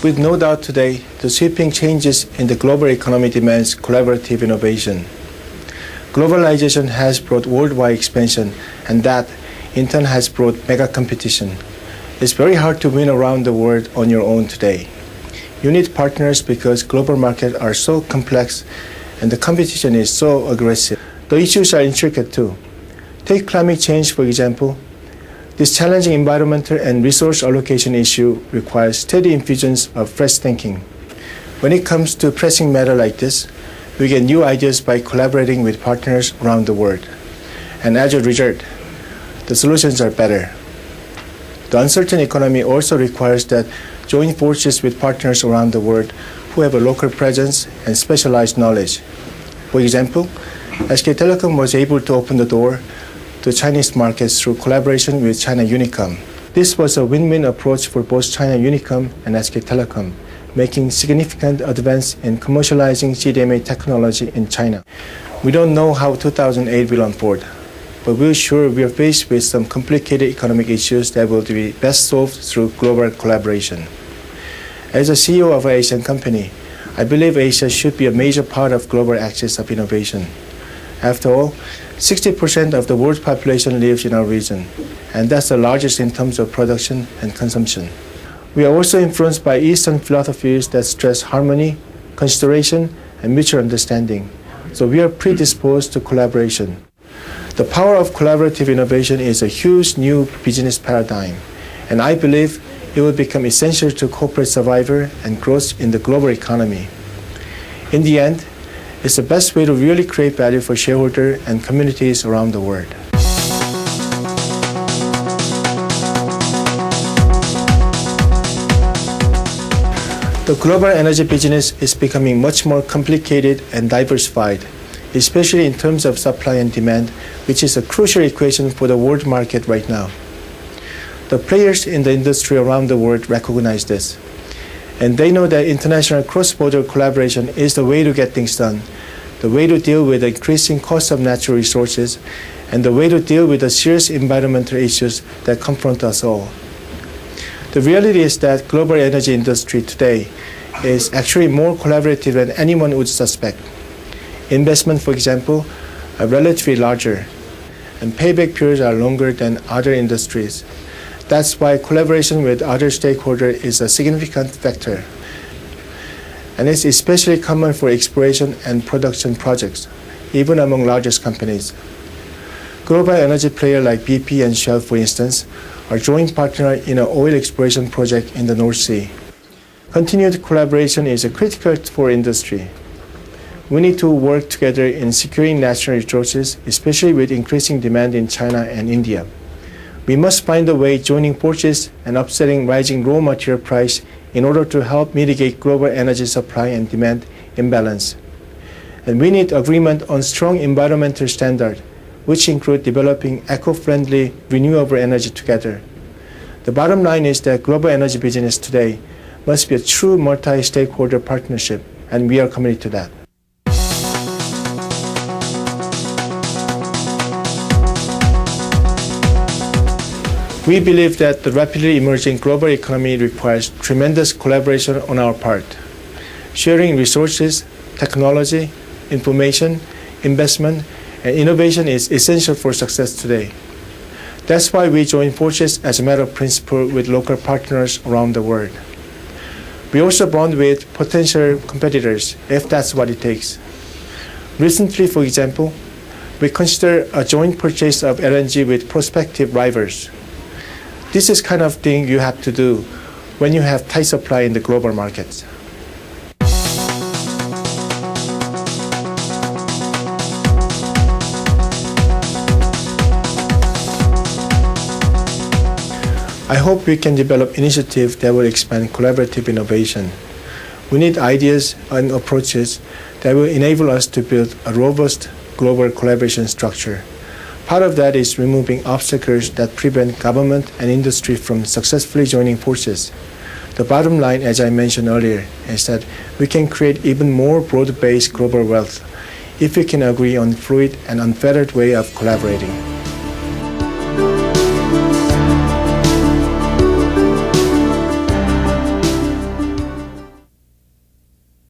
With no doubt today, the sweeping changes in the global economy demands collaborative innovation. Globalization has brought worldwide expansion, and that, in turn, has brought mega competition. It's very hard to win around the world on your own today. You need partners because global markets are so complex and the competition is so aggressive. The issues are intricate too. Take climate change, for example. This challenging environmental and resource allocation issue requires steady infusions of fresh thinking. When it comes to pressing matter like this, we get new ideas by collaborating with partners around the world. And as a result, the solutions are better. The uncertain economy also requires that join forces with partners around the world who have a local presence and specialized knowledge. For example, SK Telecom was able to open the door to Chinese markets through collaboration with China Unicom. This was a win-win approach for both China Unicom and SK Telecom, making significant advance in commercializing CDMA technology in China. We don't know how 2008 will unfold, but we're sure we are faced with some complicated economic issues that will be best solved through global collaboration. As a CEO of an Asian company, I believe Asia should be a major part of global access of innovation. After all, 60% of the world's population lives in our region, and that's the largest in terms of production and consumption. We are also influenced by Eastern philosophies that stress harmony, consideration, and mutual understanding, so we are predisposed to collaboration. The power of collaborative innovation is a huge new business paradigm, and I believe it will become essential to corporate survival and growth in the global economy. In the end, it's the best way to really create value for shareholders and communities around the world. The global energy business is becoming much more complicated and diversified, especially in terms of supply and demand, which is a crucial equation for the world market right now. The players in the industry around the world recognize this, and they know that international cross-border collaboration is the way to get things done, the way to deal with the increasing cost of natural resources, and the way to deal with the serious environmental issues that confront us all. The reality is that global energy industry today is actually more collaborative than anyone would suspect. Investment, for example, are relatively larger, and payback periods are longer than other industries. That's why collaboration with other stakeholders is a significant factor. And it's especially common for exploration and production projects, even among largest companies. Global energy players like BP and Shell, for instance, are joint partners in an oil exploration project in the North Sea. Continued collaboration is critical for industry. We need to work together in securing natural resources, especially with increasing demand in China and India. We must find a way joining forces and offsetting rising raw material price in order to help mitigate global energy supply and demand imbalance. And we need agreement on strong environmental standards, which include developing eco-friendly renewable energy together. The bottom line is that global energy business today must be a true multi-stakeholder partnership, and we are committed to that. We believe that the rapidly emerging global economy requires tremendous collaboration on our part. Sharing resources, technology, information, investment, and innovation is essential for success today. That's why we join forces as a matter of principle with local partners around the world. We also bond with potential competitors if that's what it takes. Recently, for example, we considered a joint purchase of LNG with prospective rivals. This is kind of thing you have to do when you have tight supply in the global markets. I hope we can develop initiatives that will expand collaborative innovation. We need ideas and approaches that will enable us to build a robust global collaboration structure. Part of that is removing obstacles that prevent government and industry from successfully joining forces. The bottom line, as I mentioned earlier, is that we can create even more broad-based global wealth if we can agree on fluid and unfettered way of collaborating.